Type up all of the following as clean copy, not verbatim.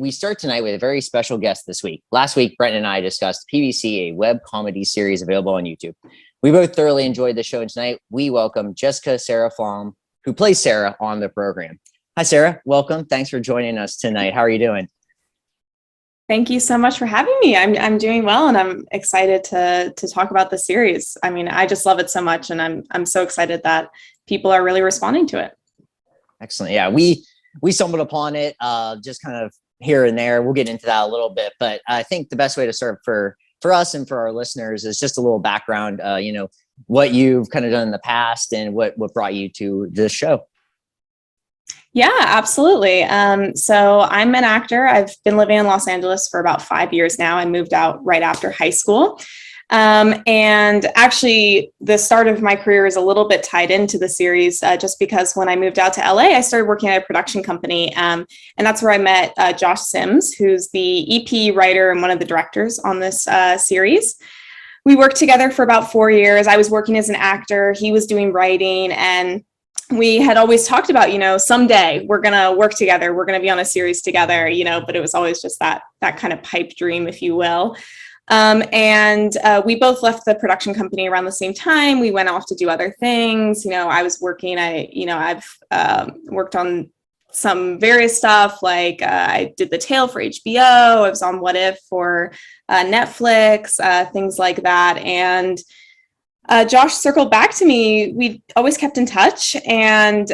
we start tonight with a very special guest this week. Last week, Brent and I discussed PBC, a web comedy series available on YouTube. We both thoroughly enjoyed the show, and tonight we welcome Sarah Flaum, who plays Sarah on the program. Hi, Sarah. Welcome. Thanks for joining us tonight. How are you doing? Thank you so much for having me. I'm doing well, and I'm excited to talk about the series. I mean, I just love it so much, and I'm so excited that people are really responding to it. Excellent. Yeah, we stumbled upon it just kind of here and there. We'll get into that a little bit, but I think the best way to start for us and for our listeners is just a little background, what you've kind of done in the past and what brought you to this show. Yeah, absolutely. So I'm an actor. I've been living in Los Angeles for about 5 years now. I moved out right after high school. And actually, the start of my career is a little bit tied into the series, just because when I moved out to LA, I started working at a production company. And that's where I met Josh Sims, who's the EP writer and one of the directors on this series. We worked together for about 4 years. I was working as an actor. He was doing writing, and we had always talked about, someday we're going to work together. We're going to be on a series together, but it was always just that kind of pipe dream, if you will. And we both left the production company around the same time. We went off to do other things. I was working, I've worked on some various stuff. Like I did The Tale for HBO. I was on What If for Netflix, things like that. And Josh circled back to me. We always kept in touch, and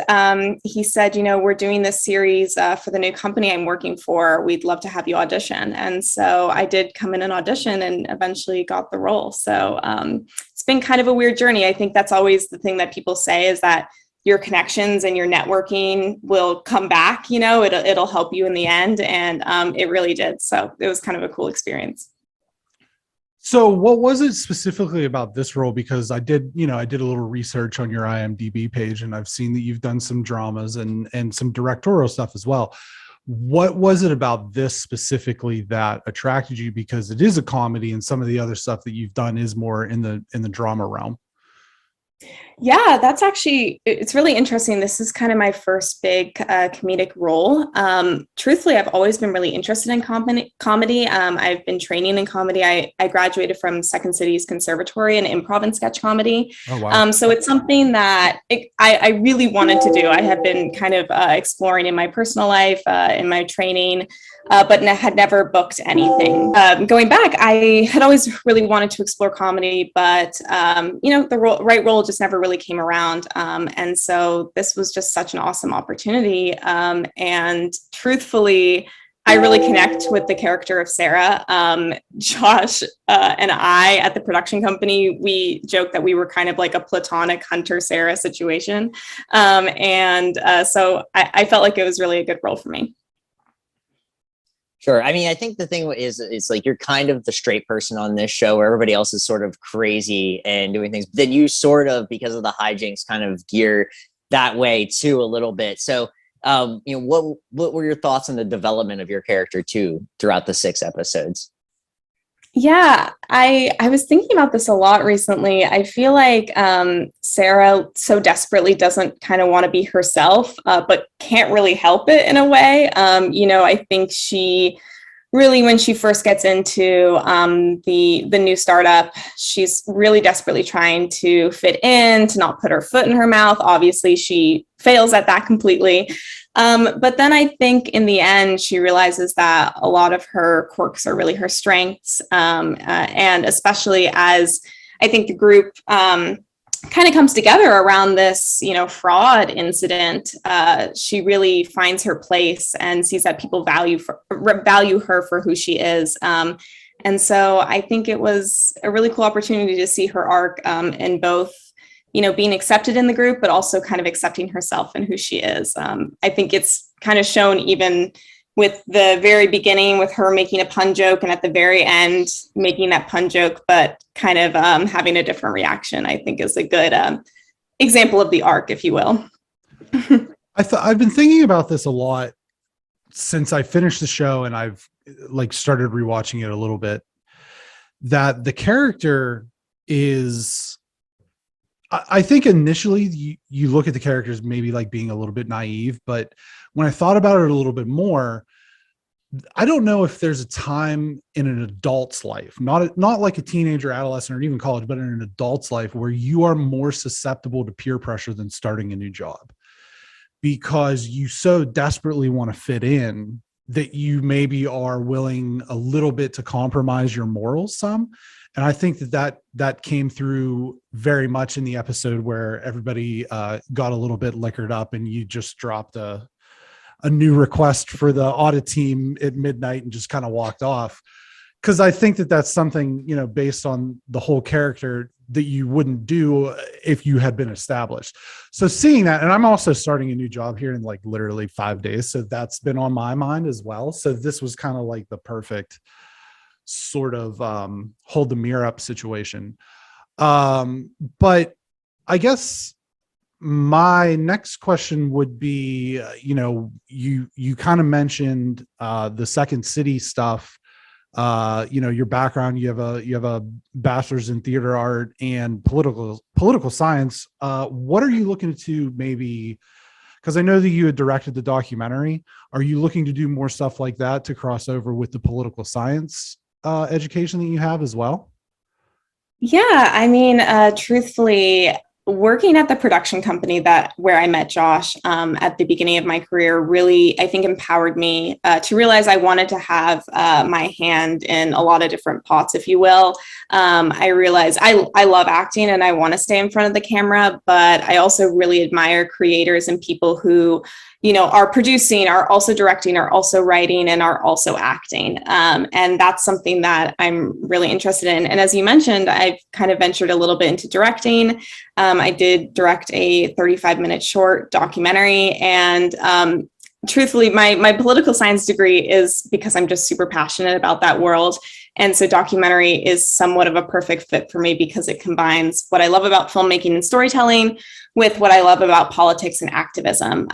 he said, we're doing this series for the new company I'm working for. We'd love to have you audition. And so I did come in and audition and eventually got the role. So it's been kind of a weird journey. I think that's always the thing that people say, is that your connections and your networking will come back, it'll help you in the end. And it really did. So it was kind of a cool experience. So what was it specifically about this role? Because I did a little research on your IMDb page, and I've seen that you've done some dramas and some directorial stuff as well. What was it about this specifically that attracted you? Because it is a comedy, and some of the other stuff that you've done is more in the drama realm. Yeah, it's really interesting. This is kind of my first big comedic role. Truthfully, I've always been really interested in comedy. I've been training in comedy. I graduated from Second City's Conservatory in improv and sketch comedy. Oh, wow. So it's something that I really wanted to do. I had been kind of exploring in my personal life, in my training, but had never booked anything. Going back, I had always really wanted to explore comedy, but the right role just never really came around. And so this was just such an awesome opportunity. And truthfully, I really connect with the character of Sarah. Josh and I at the production company, we joked that we were kind of like a platonic Hunter-Sarah situation. So I felt like it was really a good role for me. Sure. I mean, I think the thing is, it's like you're kind of the straight person on this show where everybody else is sort of crazy and doing things. But then you sort of, because of the hijinks, kind of gear that way too a little bit. So, what were your thoughts on the development of your character too throughout the 6 episodes? Yeah, I was thinking about this a lot recently. I feel like Sarah so desperately doesn't kind of want to be herself, but can't really help it in a way. I think she really, when she first gets into the new startup, she's really desperately trying to fit in, to not put her foot in her mouth. Obviously, she fails at that completely. But then I think in the end, she realizes that a lot of her quirks are really her strengths. And especially as I think the group kind of comes together around this, fraud incident, she really finds her place and sees that people value her for who she is. And so I think it was a really cool opportunity to see her arc in both, being accepted in the group, but also kind of accepting herself and who she is. I think it's kind of shown even with the very beginning with her making a pun joke, and at the very end making that pun joke, but kind of having a different reaction, I think is a good example of the arc, if you will. I've been thinking about this a lot since I finished the show, and I've started rewatching it a little bit, that the character is, I think initially you look at the characters maybe like being a little bit naive, but when I thought about it a little bit more, I don't know if there's a time in an adult's life, not like a teenager, adolescent, or even college, but in an adult's life where you are more susceptible to peer pressure than starting a new job, because you so desperately want to fit in that you maybe are willing a little bit to compromise your morals some. And I think that came through very much in the episode where everybody got a little bit liquored up and you just dropped a new request for the audit team at midnight and just kind of walked off. Because I think that's something, based on the whole character, that you wouldn't do if you had been established. So seeing that, and I'm also starting a new job here in like literally 5 days. So that's been on my mind as well. So this was kind of like the perfect sort of hold the mirror up situation. But I guess my next question would be, you kind of mentioned the Second City stuff. Your background, you have a bachelor's in theater art and political science. What are you looking to maybe, because I know that you had directed the documentary, are you looking to do more stuff like that to cross over with the political science education that you have as well? Yeah, I mean, truthfully, working at the production company where I met Josh at the beginning of my career really, I think, empowered me to realize I wanted to have my hand in a lot of different pots, if you will. I realized I love acting and I want to stay in front of the camera, but I also really admire creators and people who, are producing, are also directing, are also writing, and are also acting. And that's something that I'm really interested in. And as you mentioned, I've kind of ventured a little bit into directing. I did direct a 35-minute short documentary. And truthfully, my political science degree is because I'm just super passionate about that world. And so documentary is somewhat of a perfect fit for me because it combines what I love about filmmaking and storytelling with what I love about politics and activism.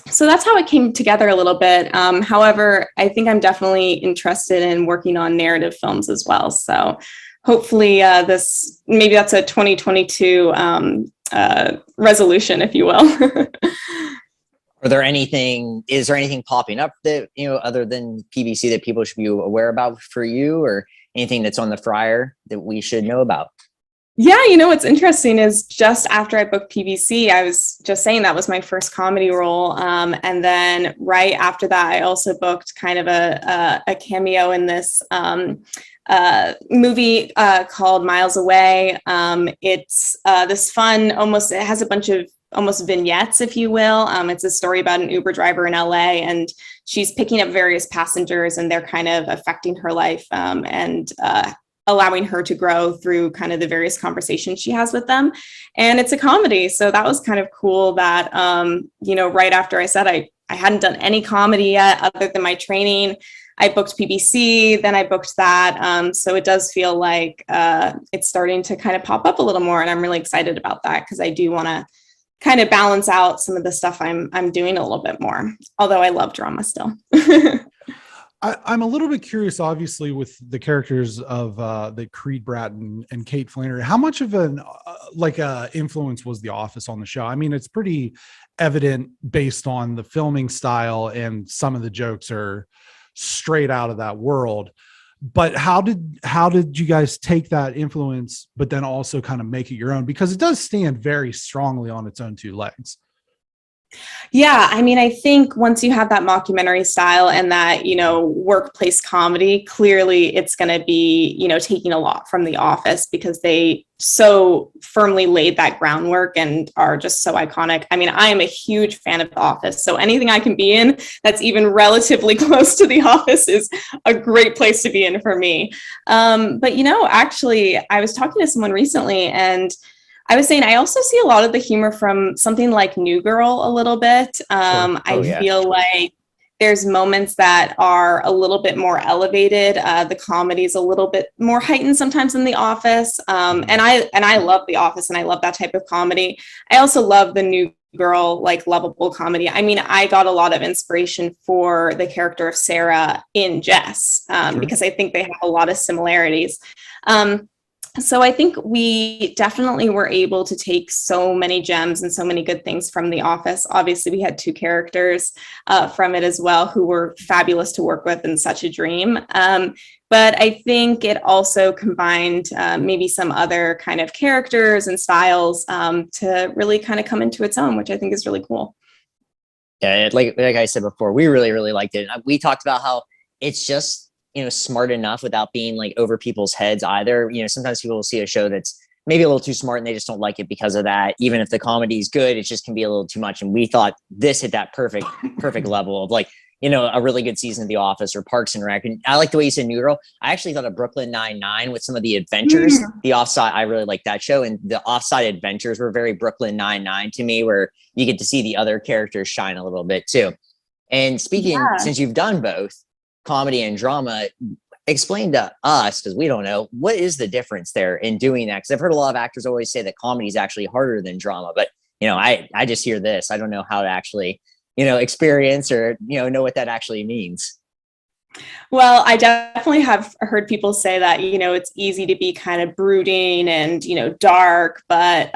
So that's how it came together a little bit. However, I think I'm definitely interested in working on narrative films as well. So hopefully maybe that's a 2022 resolution, if you will. Is there anything popping up that, other than PBC that people should be aware about for you, or anything that's on the fryer that we should know about? Yeah, what's interesting is just after I booked PBC, I was just saying that was my first comedy role. And then right after that, I also booked kind of a cameo in this movie called Miles Away. It's this fun, it has a bunch of almost vignettes, if you will. It's a story about an Uber driver in LA, and she's picking up various passengers and they're kind of affecting her life and allowing her to grow through kind of the various conversations she has with them. And it's a comedy. So that was kind of cool that, right after I said I hadn't done any comedy yet other than my training, I booked PBC, then I booked that. So it does feel like it's starting to kind of pop up a little more. And I'm really excited about that because I do want to kind of balance out some of the stuff I'm doing a little bit more, although I love drama still. I'm a little bit curious, obviously, with the characters of the Creed Bratton and Kate Flannery. How much of an influence was The Office on the show? I mean, it's pretty evident based on the filming style, and some of the jokes are straight out of that world. But how did you guys take that influence, but then also kind of make it your own? Because it does stand very strongly on its own two legs. Yeah, I mean, I think once you have that mockumentary style and that, workplace comedy, clearly it's going to be, taking a lot from The Office because they so firmly laid that groundwork and are just so iconic. I mean, I am a huge fan of The Office, so anything I can be in that's even relatively close to The Office is a great place to be in for me. But, actually, I was talking to someone recently and I was saying I also see a lot of the humor from something like New Girl a little bit. Sure. I feel like there's moments that are a little bit more elevated. The comedy is a little bit more heightened sometimes in The Office. And I love The Office and I love that type of comedy. I also love the New Girl, like lovable comedy. I mean, I got a lot of inspiration for the character of Sarah in Jess because I think they have a lot of similarities. So I think we definitely were able to take so many gems and so many good things from The Office. Obviously, we had two characters from it as well who were fabulous to work with and such a dream. But I think it also combined maybe some other kind of characters and styles to really kind of come into its own, which I think is really cool. Yeah, like I said before, we really, really liked it. And we talked about how it's just, smart enough without being like over people's heads either. Sometimes people will see a show that's maybe a little too smart and they just don't like it because of that. Even if the comedy is good, it just can be a little too much. And we thought this hit that perfect level of like, a really good season of The Office or Parks and Rec. And I like the way you said Noodle. I actually thought of Brooklyn Nine-Nine with some of the adventures. The Offside, I really like that show. And the Offside adventures were very Brooklyn Nine-Nine to me, where you get to see the other characters shine a little bit too. And speaking, since you've done both comedy and drama, explain to us, because we don't know, what is the difference there in doing that? Because I've heard a lot of actors always say that comedy is actually harder than drama, but I just hear this. I don't know how to actually experience or know what that actually means. Well, I definitely have heard people say that it's easy to be kind of brooding and dark, but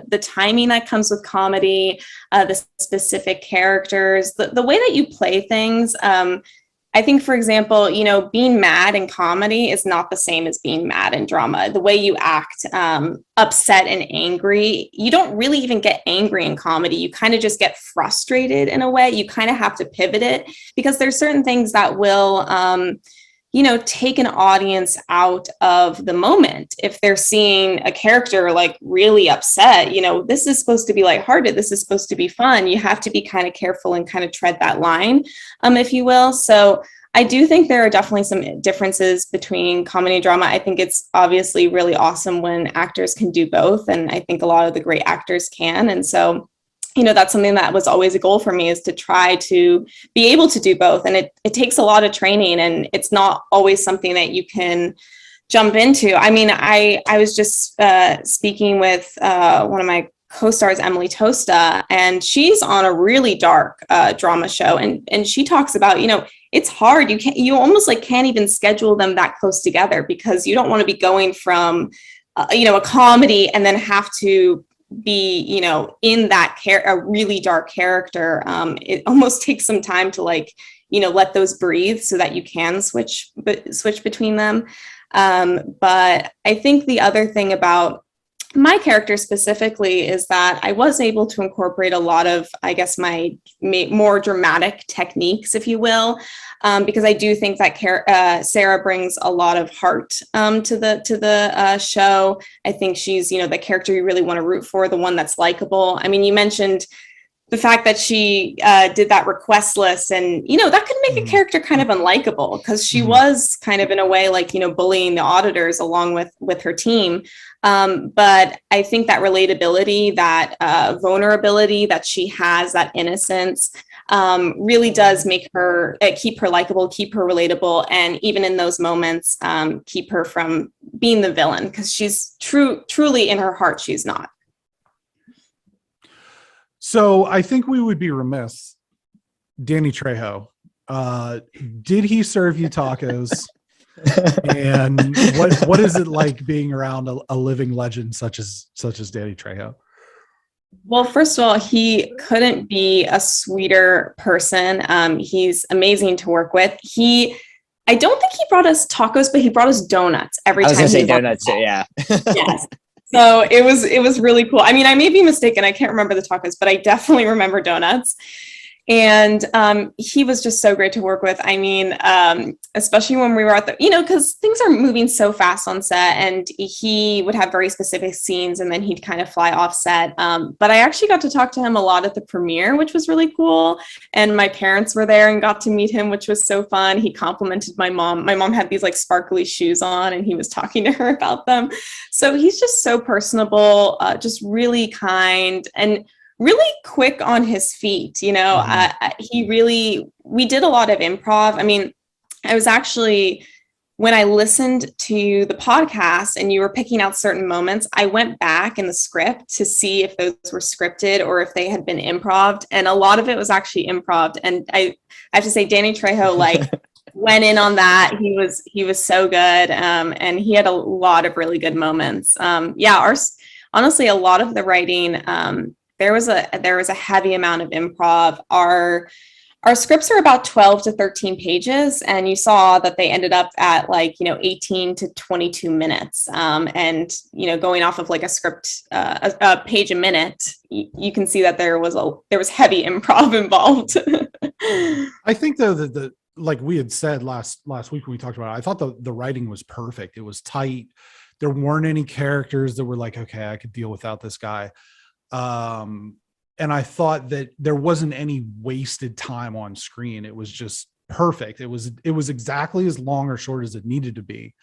the timing that comes with comedy, the specific characters, the way that you play things. I think, for example, being mad in comedy is not the same as being mad in drama. The way you act upset and angry, you don't really even get angry in comedy. You kind of just get frustrated in a way. You kind of have to pivot it because there's certain things that will, take an audience out of the moment. If they're seeing a character like really upset, this is supposed to be lighthearted. This is supposed to be fun. You have to be kind of careful and kind of tread that line, if you will. So I do think there are definitely some differences between comedy and drama. I think it's obviously really awesome when actors can do both. And I think a lot of the great actors can. And so that's something that was always a goal for me, is to try to be able to do both. And it takes a lot of training, and it's not always something that you can jump into. I mean, I was just speaking with one of my co-stars, Emily Tosta, and she's on a really dark drama show. And she talks about, it's hard. You almost can't even schedule them that close together, because you don't want to be going from, a comedy and then have to be in that a really dark character. It almost takes some time to let those breathe so that you can switch between them. But I think the other thing about my character specifically is that I was able to incorporate a lot of, I guess, my more dramatic techniques, if you will, because I do think that Sarah brings a lot of heart to the show. I think she's, the character you really want to root for, the one that's likable. I mean, you mentioned the fact that she did that request list, and that could make a character kind of unlikable, because she was kind of in a way bullying the auditors along with her team. But I think that relatability, that vulnerability that she has, that innocence, really does make her keep her likable, keep her relatable, and even in those moments, keep her from being the villain, because she's truly in her heart, she's not. So I think we would be remiss. Danny Trejo, did he serve you tacos? And what is it like being around a living legend such as Danny Trejo? Well, first of all, he couldn't be a sweeter person. He's amazing to work with. I don't think he brought us tacos, but he brought us donuts every time. I was going to say donuts, yeah. Yes. So it was really cool. I mean, I may be mistaken. I can't remember the tacos, but I definitely remember donuts. And he was just so great to work with. I mean, especially when we were at because things are moving so fast on set, and he would have very specific scenes and then he'd kind of fly off set. But I actually got to talk to him a lot at the premiere, which was really cool. And my parents were there and got to meet him, which was so fun. He complimented my mom. My mom had these sparkly shoes on, and he was talking to her about them. So he's just so personable, just really kind, and really quick on his feet. We did a lot of improv. I mean, I was actually, when I listened to the podcast and you were picking out certain moments, I went back in the script to see if those were scripted or if they had been improv. And a lot of it was actually improv. And I have to say, Danny Trejo, went in on that. He was so good. And he had a lot of really good moments. Honestly, a lot of the writing, there was a heavy amount of improv. Our scripts are about 12 to 13 pages, and you saw that they ended up at 18 to 22 minutes. And, going off of like a script, a page a minute, you can see that there was heavy improv involved. I think though that like we had said last week when we talked about it, I thought the writing was perfect. It was tight. There weren't any characters that were like, okay, I could deal without this guy. And I thought that there wasn't any wasted time on screen. It was just perfect. It was exactly as long or short as it needed to be.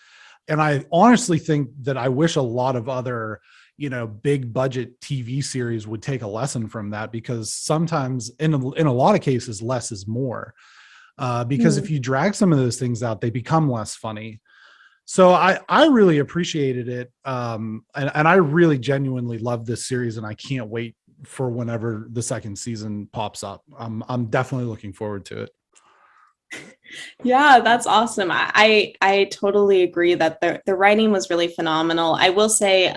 And I honestly think that I wish a lot of other, big budget TV series would take a lesson from that, because sometimes in a lot of cases, less is more. Because if you drag some of those things out, they become less funny. So I really appreciated it. And I really genuinely love this series, and I can't wait for whenever the second season pops up. I'm definitely looking forward to it. Yeah, that's awesome. I totally agree that the writing was really phenomenal. I will say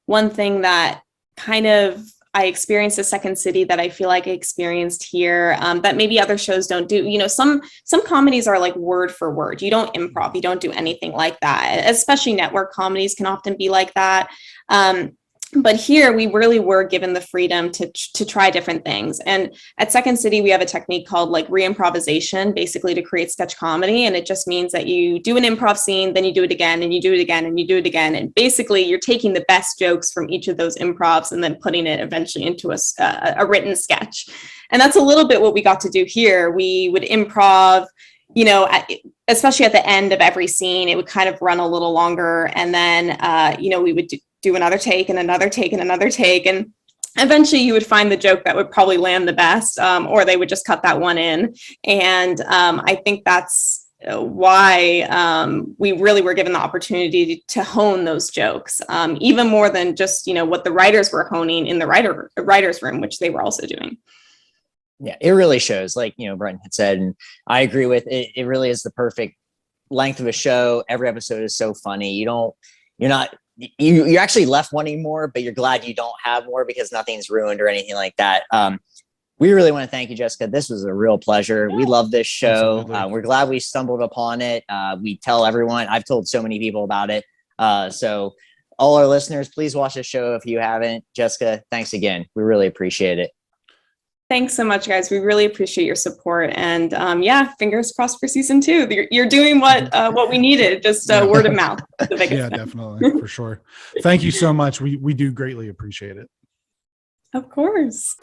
one thing that kind of I experienced in Second City that I feel like I experienced here, that maybe other shows don't do. Some comedies are like word for word. You don't improv. You don't do anything like that. Especially network comedies can often be like that. But here we really were given the freedom to try different things. And at Second City, we have a technique called like reimprovisation, basically to create sketch comedy. And it just means that you do an improv scene, then you do it again, and you do it again, and you do it again. And basically you're taking the best jokes from each of those improvs and then putting it eventually into a written sketch. And that's a little bit what we got to do here. We would improv, especially at the end of every scene, it would kind of run a little longer. And then, we would do another take and another take and another take. And eventually you would find the joke that would probably land the best, or they would just cut that one in. And I think that's why we really were given the opportunity to hone those jokes, even more than just, what the writers were honing in the writer's room, which they were also doing. Yeah, it really shows, like, Brenton had said, and I agree with it. It really is the perfect length of a show. Every episode is so funny. You're actually left wanting more, but you're glad you don't have more because nothing's ruined or anything like that. We really want to thank you, Jessica. This was a real pleasure. We love this show. We're glad we stumbled upon it. We tell everyone. I've told so many people about it. So all our listeners, please watch the show if you haven't. Jessica, thanks again. We really appreciate it. Thanks so much, guys. We really appreciate your support. And fingers crossed for season 2. You're doing what we needed, just word of mouth. Yeah, definitely, for sure. Thank you so much. We do greatly appreciate it. Of course.